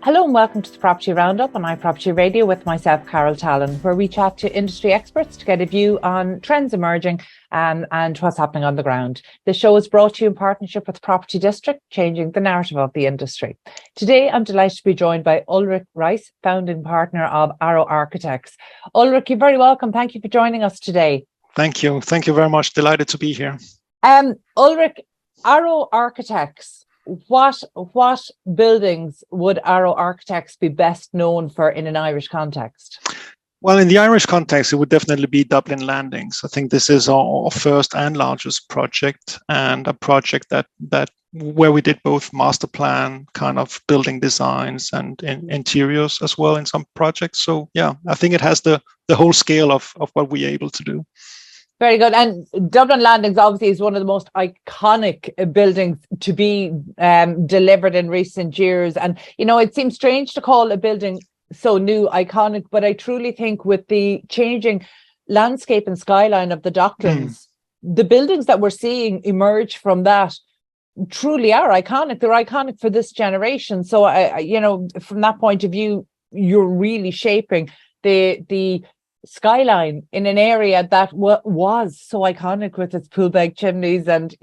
Hello and welcome to the Property Roundup on iPropertyRadio with myself, Carol Tallon, where we chat to industry experts to get a view on trends emerging and what's happening on the ground. The show is brought to you in partnership with Property District, changing the narrative of the industry. Today, I'm delighted to be joined by Ulrik Raysse, founding partner of Arrow Architects. Ulrik, you're very welcome. Thank you for joining us today. Thank you. Thank you very much. Delighted to be here. Ulrik, Arrow Architects. What buildings would Arrow Architects be best known for in an Irish context? Well, in the Irish context, it would definitely be Dublin Landings. I think this is our first and largest project, and a project that where we did both master plan kind of building designs and interiors as well in some projects. So yeah, I think it has the whole scale of what we're able to do. Very good. And Dublin Landings obviously is one of the most iconic buildings to be delivered in recent years. And, you know, it seems strange to call a building so new iconic, but I truly think with the changing landscape and skyline of the Docklands, the buildings that we're seeing emerge from that truly are iconic. They're iconic for this generation. So, from that point of view, you're really shaping the skyline in an area that was so iconic with its pool bag chimneys, and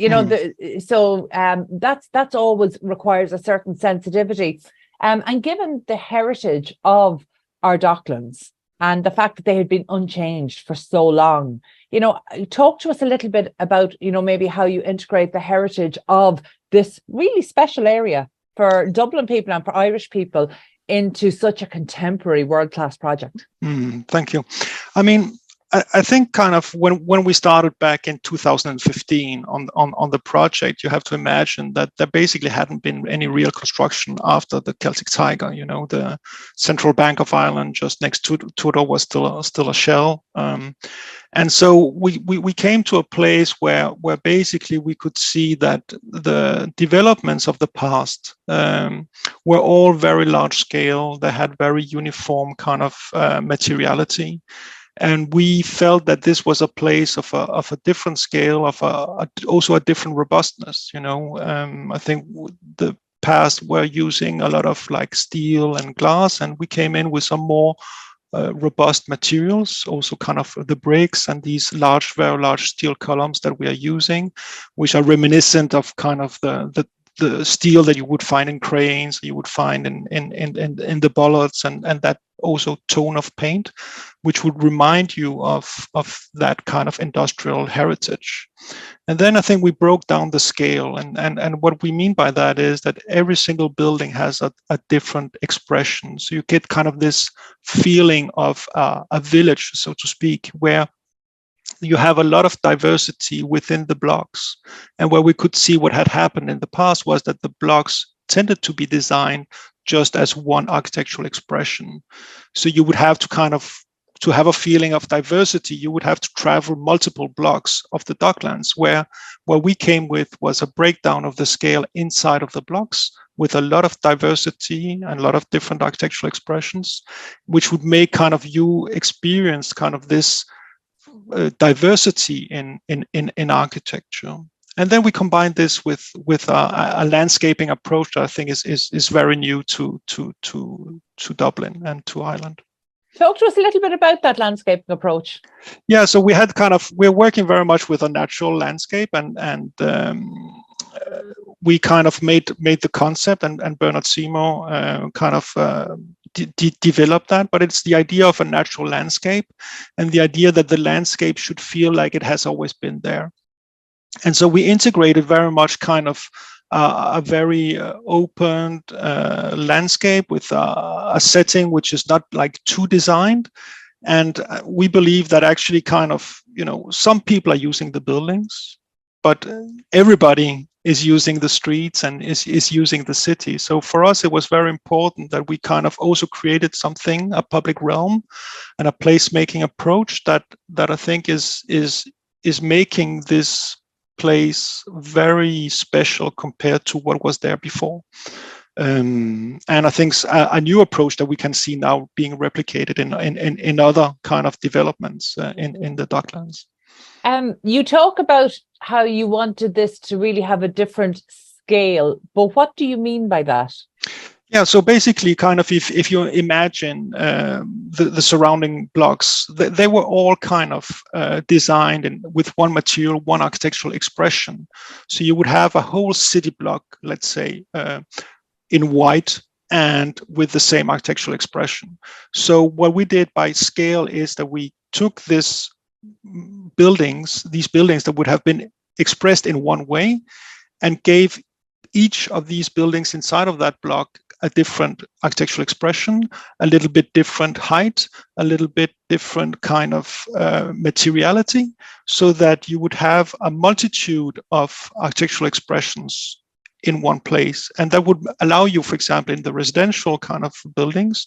that's always requires a certain sensitivity, and given the heritage of our Docklands and the fact that they had been unchanged for so long, talk to us a little bit about maybe how you integrate the heritage of this really special area for Dublin people and for Irish people into such a contemporary world-class project. Thank you. I mean, I think kind of when we started back in 2015 on the project, you have to imagine that there basically hadn't been any real construction after the Celtic Tiger. The Central Bank of Ireland just next to it was still a shell. And so we came to a place where basically we could see that the developments of the past were all very large scale. They had very uniform kind of materiality. And we felt that this was a place of a different scale, of also a different robustness. I think the past were using a lot of like steel and glass, and we came in with some more robust materials, also kind of the bricks and these very large steel columns that we are using, which are reminiscent of kind of the steel that you would find in cranes, you would find in the bollards, and that also tone of paint, which would remind you of that kind of industrial heritage. And then I think we broke down the scale, and what we mean by that is that every single building has a different expression. So you get kind of this feeling of a village, so to speak, where you have a lot of diversity within the blocks. And where we could see what had happened in the past was that the blocks tended to be designed just as one architectural expression. So you would have to have a feeling of diversity, you would have to travel multiple blocks of the Docklands, where what we came with was a breakdown of the scale inside of the blocks with a lot of diversity and a lot of different architectural expressions, which would make kind of you experience kind of this diversity in architecture. And then we combine this with a landscaping approach that I think is very new to Dublin and to Ireland. Talk to us a little bit about that landscaping approach. Yeah, so we're working very much with a natural landscape, and we kind of made the concept, and Bernard Seymour kind of developed that, but it's the idea of a natural landscape and the idea that the landscape should feel like it has always been there. And so we integrated very much kind of a very open landscape with a setting which is not like too designed. And we believe that actually kind of, some people are using the buildings, but everybody is using the streets and is using the city. So for us, it was very important that we kind of also created something, a public realm and a placemaking approach that I think is making this place very special compared to what was there before. And I think a new approach that we can see now being replicated in other kind of developments in the Docklands. You talk about how you wanted this to really have a different scale, but what do you mean by that? Yeah, so basically, kind of, if you imagine the surrounding blocks, they were all kind of designed with one material, one architectural expression. So you would have a whole city block, let's say, in white and with the same architectural expression. So what we did by scale is that we took these buildings that would have been expressed in one way, and gave each of these buildings inside of that block a different architectural expression, a little bit different height, a little bit different kind of materiality, so that you would have a multitude of architectural expressions in one place. And that would allow you, for example, in the residential kind of buildings,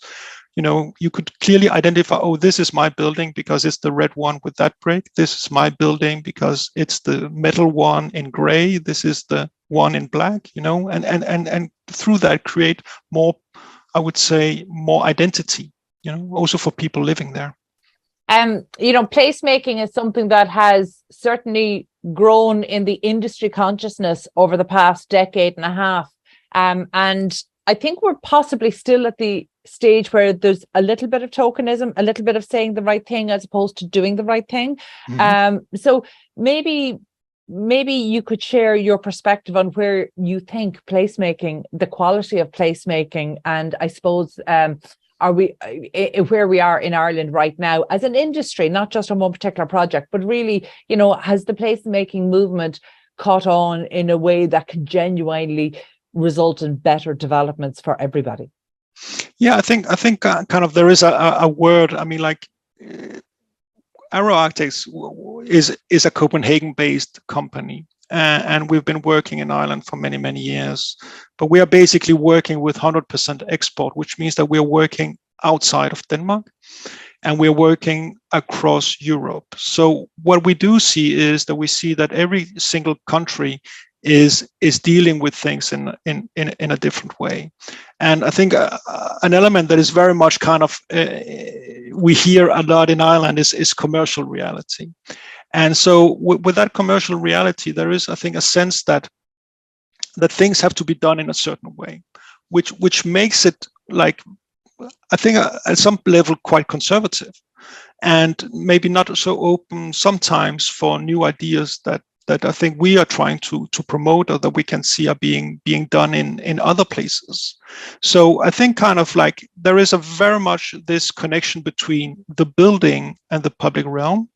you could clearly identify, oh, this is my building because it's the red one with that brick. This is my building because it's the metal one in gray. This is the one in black, and through that create more, I would say, more identity, also for people living there. Placemaking is something that has certainly grown in the industry consciousness over the past decade and a half. And I think we're possibly still at the stage where there's a little bit of tokenism, a little bit of saying the right thing as opposed to doing the right thing. Mm-hmm. So maybe you could share your perspective on where you think placemaking, the quality of placemaking, and I suppose are we where we are in Ireland right now as an industry, not just on one particular project, but really, has the placemaking movement caught on in a way that can genuinely result in better developments for everybody? Yeah, I think kind of there is a word. I mean, like Arrow Architects is a Copenhagen-based company, and we've been working in Ireland for many, many years. But we are basically working with 100% export, which means that we are working outside of Denmark, and we're working across Europe. So what we do see is that we see that every single country is dealing with things in a different way. And I think an element that is very much kind of we hear a lot in Ireland is commercial reality. And so with that commercial reality, there is, I think, a sense that things have to be done in a certain way, which makes it, like, I think at some level quite conservative, and maybe not so open sometimes for new ideas that I think we are trying to promote, or that we can see are being done in other places. So I think kind of like there is a very much this connection between the building and the public realm.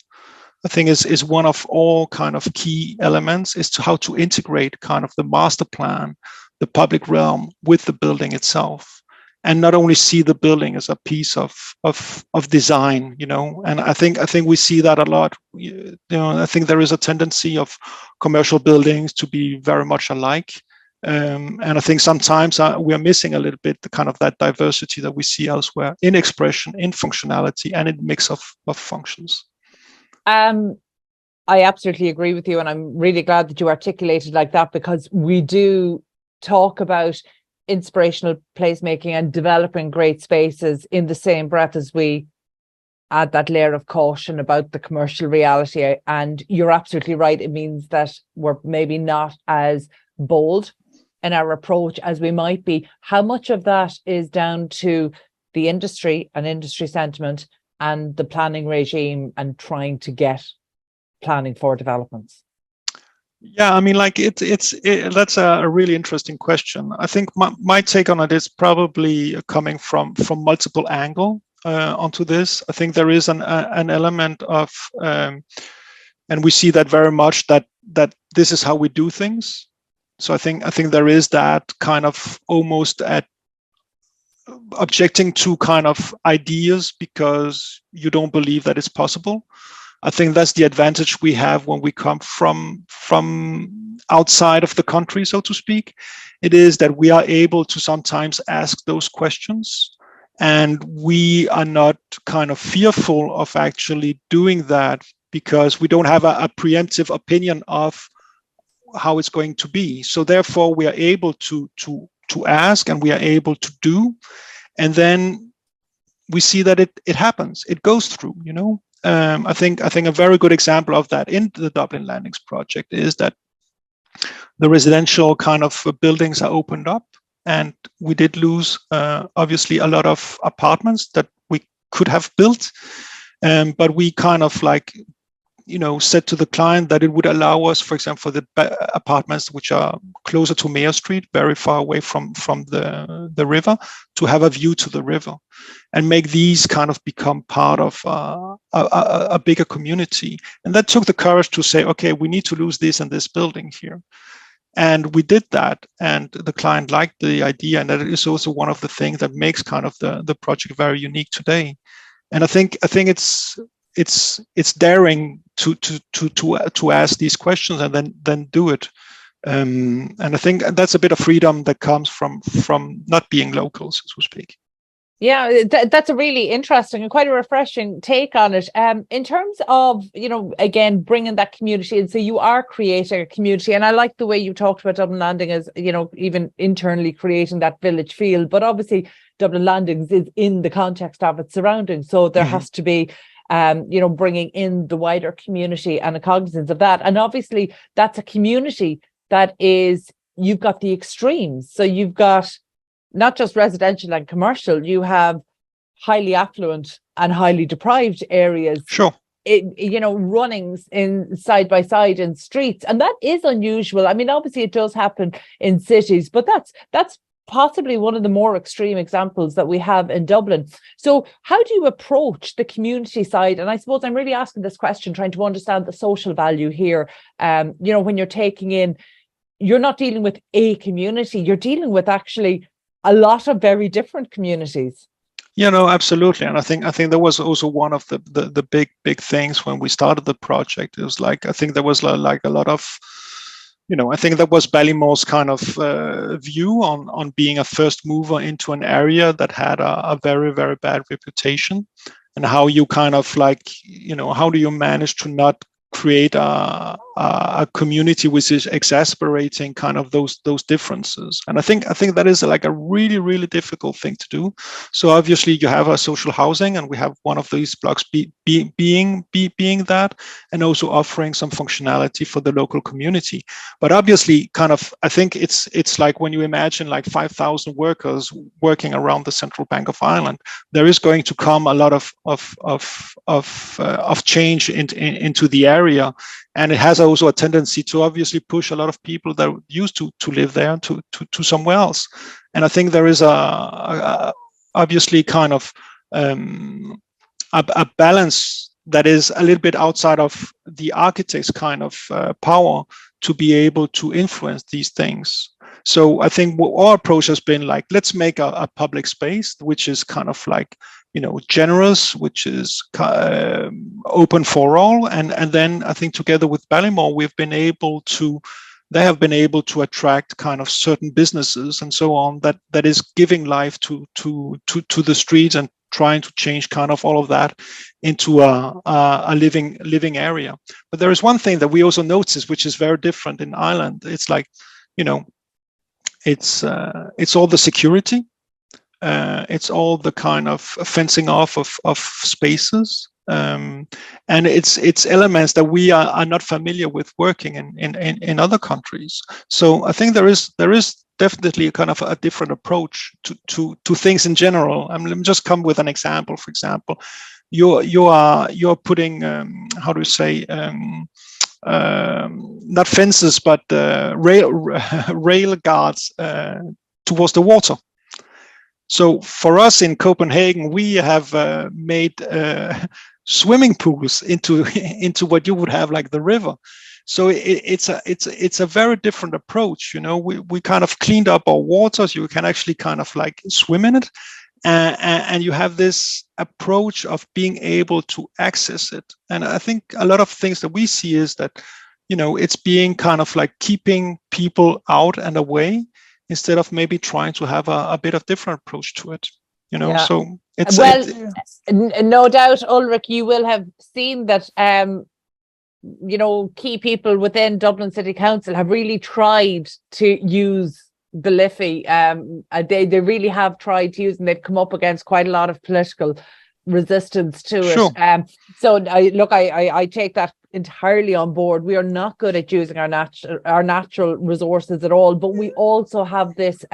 I think is one of all kind of key elements, is to how to integrate kind of the master plan, the public realm, with the building itself, and not only see the building as a piece of design, And I think we see that a lot. I think there is a tendency of commercial buildings to be very much alike, and I think sometimes we are missing a little bit the kind of that diversity that we see elsewhere in expression, in functionality, and in mix of functions. I absolutely agree with you, and I'm really glad that you articulated like that, because we do talk about inspirational placemaking and developing great spaces in the same breath as we add that layer of caution about the commercial reality. And you're absolutely right. It means that we're maybe not as bold in our approach as we might be. How much of that is down to the industry and industry sentiment and the planning regime and trying to get planning for developments? Yeah, I mean, like that's a really interesting question. I think my take on it is probably coming from multiple angles onto this. I think there is an element of, and we see that very much that this is how we do things. So I think there is that kind of almost at objecting to kind of ideas because you don't believe that it's possible. I think that's the advantage we have when we come from outside of the country, so to speak. It is that we are able to sometimes ask those questions, and we are not kind of fearful of actually doing that because we don't have a preemptive opinion of how it's going to be. So therefore, we are able to ask, and we are able to do, and then we see that it happens. It goes through, I think a very good example of that in the Dublin Landings project is that the residential kind of buildings are opened up, and we did lose obviously a lot of apartments that we could have built, but we kind of like said to the client that it would allow us, for example, for the apartments which are closer to Mayor Street, very far away from the river, to have a view to the river and make these kind of become part of a bigger community. And that took the courage to say, okay, we need to lose this and this building here. And we did that, and the client liked the idea, and that is also one of the things that makes kind of the project very unique today. And I think it's daring to ask these questions and then do it. And I think that's a bit of freedom that comes from not being locals, so to speak. Yeah, that's a really interesting and quite a refreshing take on it. In terms of, again, bringing that community in, so you are creating a community, and I like the way you talked about Dublin Landing as, even internally creating that village feel, but obviously Dublin Landings is in the context of its surroundings, so there has to be bringing in the wider community and a cognizance of that. And obviously that's a community that is, you've got the extremes. So you've got not just residential and commercial, you have highly affluent and highly deprived areas. Sure. Running in side by side in streets. And that is unusual. I mean, obviously it does happen in cities, but that's possibly one of the more extreme examples that we have in Dublin. So how do you approach the community side? And I suppose I'm really asking this question, trying to understand the social value here. When you're taking in, you're not dealing with a community, you're dealing with actually a lot of very different communities. Yeah, no, absolutely. And I think that was also one of the big things when we started the project. It was like, I think there was like a lot of, I think that was Ballymore's kind of view on being a first mover into an area that had a very, very bad reputation, and how you kind of like, how do you manage to not create a community which is exasperating kind of those differences. And I think that is like a really, really difficult thing to do. So obviously you have a social housing, and we have one of these blocks being that, and also offering some functionality for the local community. But obviously kind of, I think it's like when you imagine like 5,000 workers working around the Central Bank of Ireland, there is going to come a lot of change into the area. And it has also a tendency to obviously push a lot of people that used to live there to somewhere else. And I think there is a obviously kind of a balance that is a little bit outside of the architect's kind of power to be able to influence these things. So I think our approach has been like, let's make a public space which is kind of like, generous, which is open for all. And then I think together with Ballymore, they have been able to attract kind of certain businesses and so on that is giving life to the streets and trying to change kind of all of that into a living area. But there is one thing that we also notice, which is very different in Ireland. It's like, it's all the security. It's all the kind of fencing off of spaces, and it's elements that we are not familiar with working in other countries. So I think there is definitely a kind of a different approach to things in general. Let me just come with an example. For example, you're putting how do you say, not fences but rail guards towards the water. So for us in Copenhagen, we have made swimming pools into what you would have like the river. So it's a very different approach. We kind of cleaned up our waters. You can actually kind of like swim in it, and you have this approach of being able to access it. And I think a lot of things that we see is that it's being kind of like keeping people out and away, instead of maybe trying to have a bit of different approach to it, Yeah. So it's no doubt, Ulrik, you will have seen that key people within Dublin City Council have really tried to use the Liffey. They really have tried to use, and they've come up against quite a lot of political resistance to it. Sure. So I take that entirely on board. We are not good at using our natural resources at all, but we also have this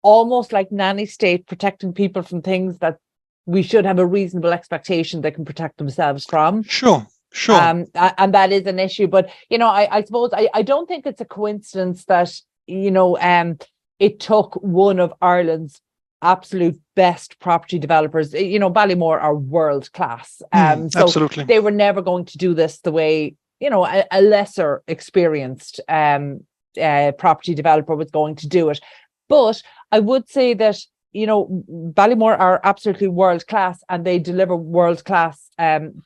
almost like nanny state protecting people from things that we should have a reasonable expectation they can protect themselves from. Sure. And that is an issue. But, I suppose I don't think it's a coincidence that, it took one of Ireland's absolute best property developers. Ballymore are world class. So absolutely. They were never going to do this the way, a lesser experienced property developer was going to do it. But I would say that, Ballymore are absolutely world class, and they deliver world class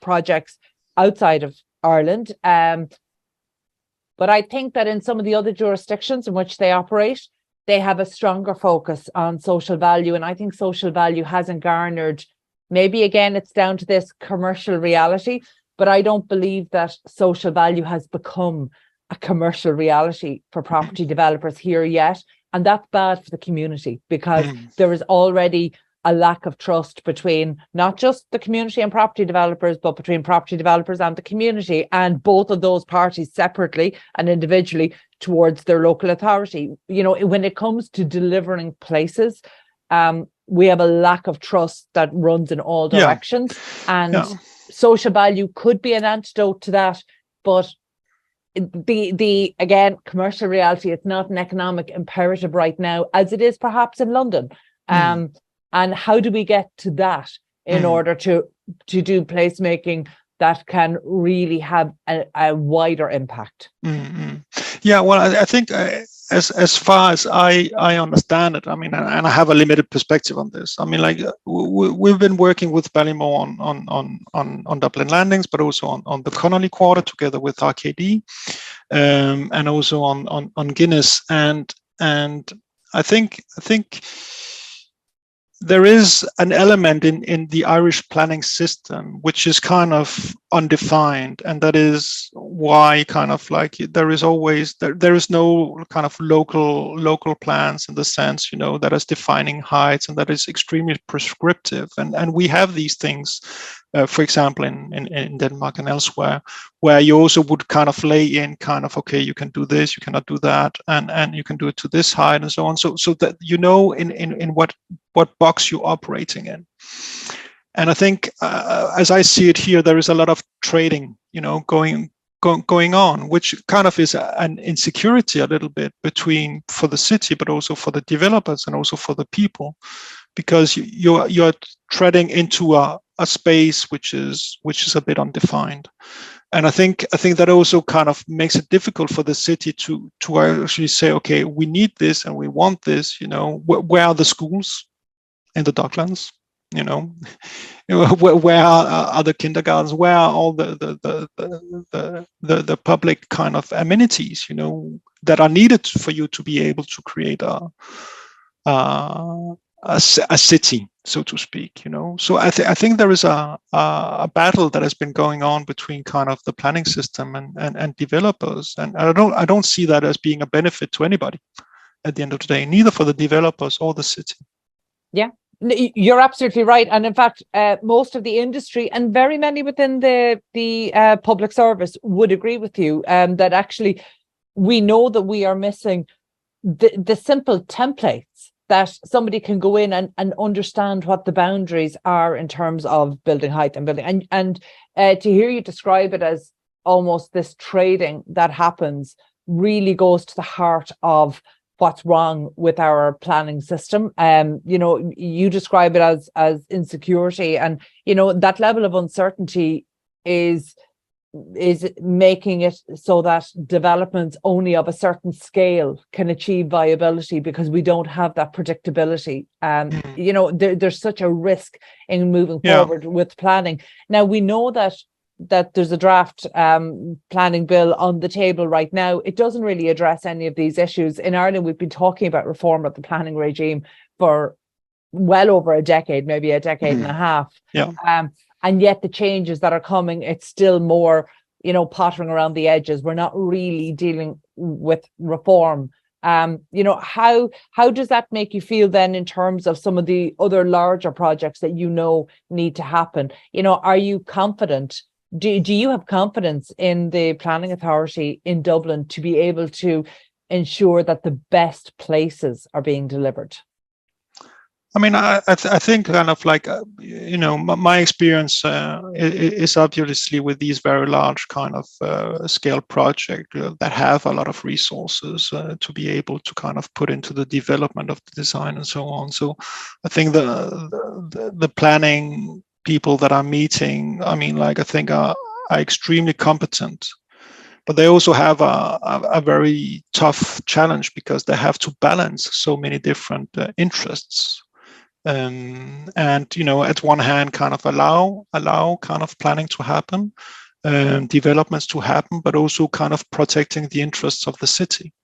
projects outside of Ireland. But I think that in some of the other jurisdictions in which they operate, they have a stronger focus on social value. And I think social value hasn't garnered, maybe again, it's down to this commercial reality, but I don't believe that social value has become a commercial reality for property developers here yet. And that's bad for the community, because there is already a lack of trust between not just the community and property developers, but between property developers and the community, and both of those parties separately and individually towards their local authority. When it comes to delivering places, we have a lack of trust that runs in all directions. And social value could be an antidote to that, but the again, commercial reality, it's not an economic imperative right now, as it is perhaps in London. And how do we get to that in order to do placemaking that can really have a wider impact? Yeah, well, I think as far as I understand it, I mean, and I have a limited perspective on this. I mean, like we've been working with Ballymore on Dublin Landings, but also on the Connolly Quarter together with RKD, and also on Guinness, and I think there is an element in the Irish planning system which is kind of undefined, and that is why kind of like there is no kind of local plans in the sense, that is defining heights, and that is extremely prescriptive. And we have these things, for example, in Denmark and elsewhere, where you also would kind of lay in kind of, okay, you can do this, you cannot do that, and you can do it to this height and so on. So that in what box you're operating in. And I think, as I see it here, there is a lot of trading, going on, which kind of is an insecurity a little bit for the city, but also for the developers and also for the people, because you're treading into a space which is a bit undefined. And I think that also kind of makes it difficult for the city to actually say, okay, we need this and we want this. Where are the schools in the Docklands? Where are the kindergartens? Where are all the public kind of amenities, that are needed for you to be able to create a city, so to speak, So I think there is a battle that has been going on between kind of the planning system and developers, and I don't see that as being a benefit to anybody at the end of the day, neither for the developers or the city. Yeah. You're absolutely right. And in fact, most of the industry and very many within the public service would agree with you that actually we know that we are missing the simple templates that somebody can go in and understand what the boundaries are in terms of building height and building. And to hear you describe it as almost this trading that happens really goes to the heart of what's wrong with our planning system. You describe it as insecurity, and that level of uncertainty is making it so that developments only of a certain scale can achieve viability, because we don't have that predictability. There's such a risk in moving forward with planning. Now we know that there's a draft planning bill on the table right now. It doesn't really address any of these issues. In Ireland, we've been talking about reform of the planning regime for well over a decade, maybe a decade and a half. And yet the changes that are coming, it's still more, pottering around the edges. We're not really dealing with reform. How does that make you feel then in terms of some of the other larger projects that need to happen? Are you confident do you have confidence in the planning authority in Dublin to be able to ensure that the best places are being delivered? I mean, I think kind of like, my experience is obviously with these very large kind of scale projects that have a lot of resources to be able to kind of put into the development of the design and so on. So I think the planning people that I'm meeting, I mean, like, I think are extremely competent. But they also have a very tough challenge because they have to balance so many different interests. And at one hand, kind of allow kind of planning to happen, developments to happen, but also kind of protecting the interests of the city.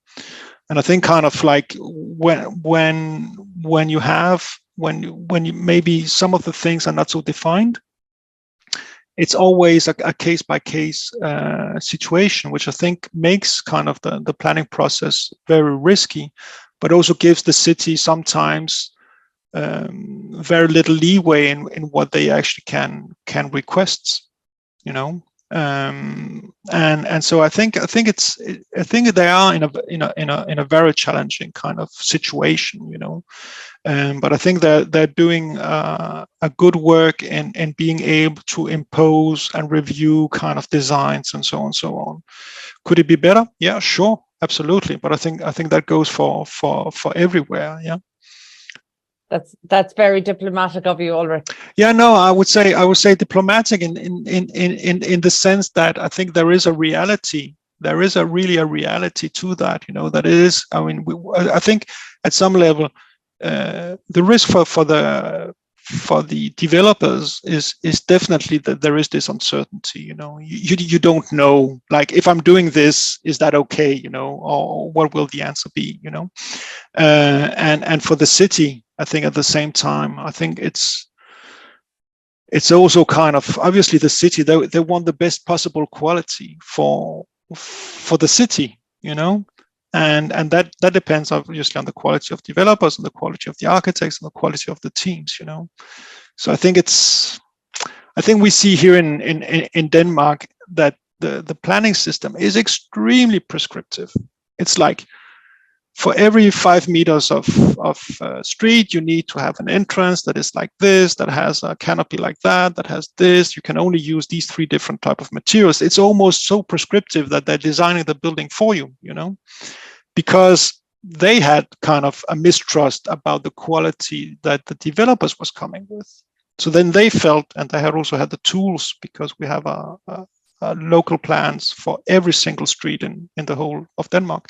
And I think kind of like when you maybe some of the things are not so defined, it's always a case by case situation, which I think makes kind of the planning process very risky, but also gives the city sometimes very little leeway in what they actually can request, and so I think they are in a very challenging kind of situation, but I think they're doing a good work in being able to impose and review kind of designs and so on. Could it be better? Yeah, sure, absolutely. But I think that goes for everywhere. Yeah. That's very diplomatic of you, Ulrik. Yeah, no, I would say diplomatic in the sense that I think there is a reality. There is really a reality to that, that it is. I mean, I think at some level, the risk for the developers is definitely that there is this uncertainty. You don't know, like, if I'm doing this, is that okay? Or what will the answer be? And for the city, I think at the same time, I think it's also kind of, obviously the city, they want the best possible quality for the city, and that depends obviously on the quality of developers and the quality of the architects and the quality of the teams, So I think we see here in Denmark that the planning system is extremely prescriptive. It's like, for every 5 meters of street, you need to have an entrance that is like this, that has a canopy like that has this. You can only use these 3 different type of materials. It's almost so prescriptive that they're designing the building for you, because they had kind of a mistrust about the quality that the developers was coming with. So then they felt, and they had also had the tools, because we have a local plans for every single street in the whole of Denmark.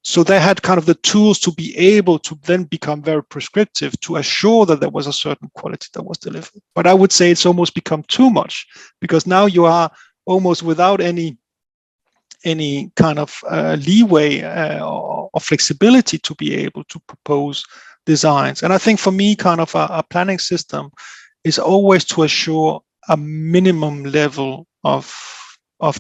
So they had kind of the tools to be able to then become very prescriptive to assure that there was a certain quality that was delivered. But I would say it's almost become too much, because now you are almost without any kind of leeway or flexibility to be able to propose designs. And I think for me, kind of a planning system is always to assure a minimum level of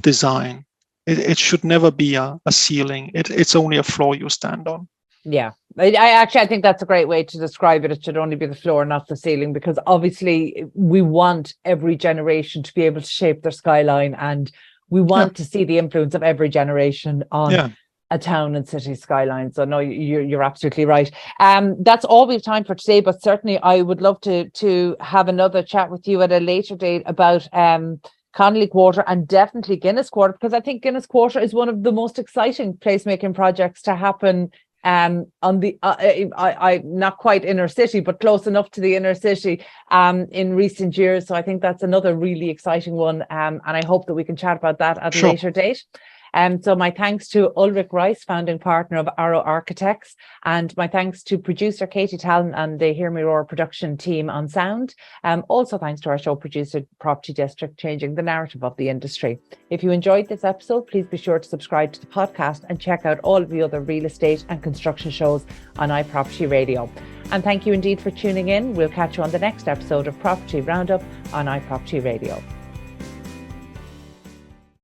design. It should never be a ceiling. It's only a floor you stand on. Yeah, I think that's a great way to describe it. It should only be the floor, not the ceiling, because obviously we want every generation to be able to shape their skyline, and we want to see the influence of every generation on a town and city skyline. So no, you're absolutely right. That's all we have time for today, but certainly I would love to have another chat with you at a later date about Connolly Quarter and definitely Guinness Quarter, because I think Guinness Quarter is one of the most exciting placemaking projects to happen on the not quite inner city, but close enough to the inner city in recent years. So I think that's another really exciting one, and I hope that we can chat about that at a later date. So my thanks to Ulrik Raysse, founding partner of Arrow Architects, and my thanks to producer Katie Tallon and the Hear Me Roar production team on sound. Also thanks to our show producer, Property District, changing the narrative of the industry. If you enjoyed this episode, please be sure to subscribe to the podcast and check out all of the other real estate and construction shows on iPropertyRadio. And thank you indeed for tuning in. We'll catch you on the next episode of Property Roundup on iPropertyRadio.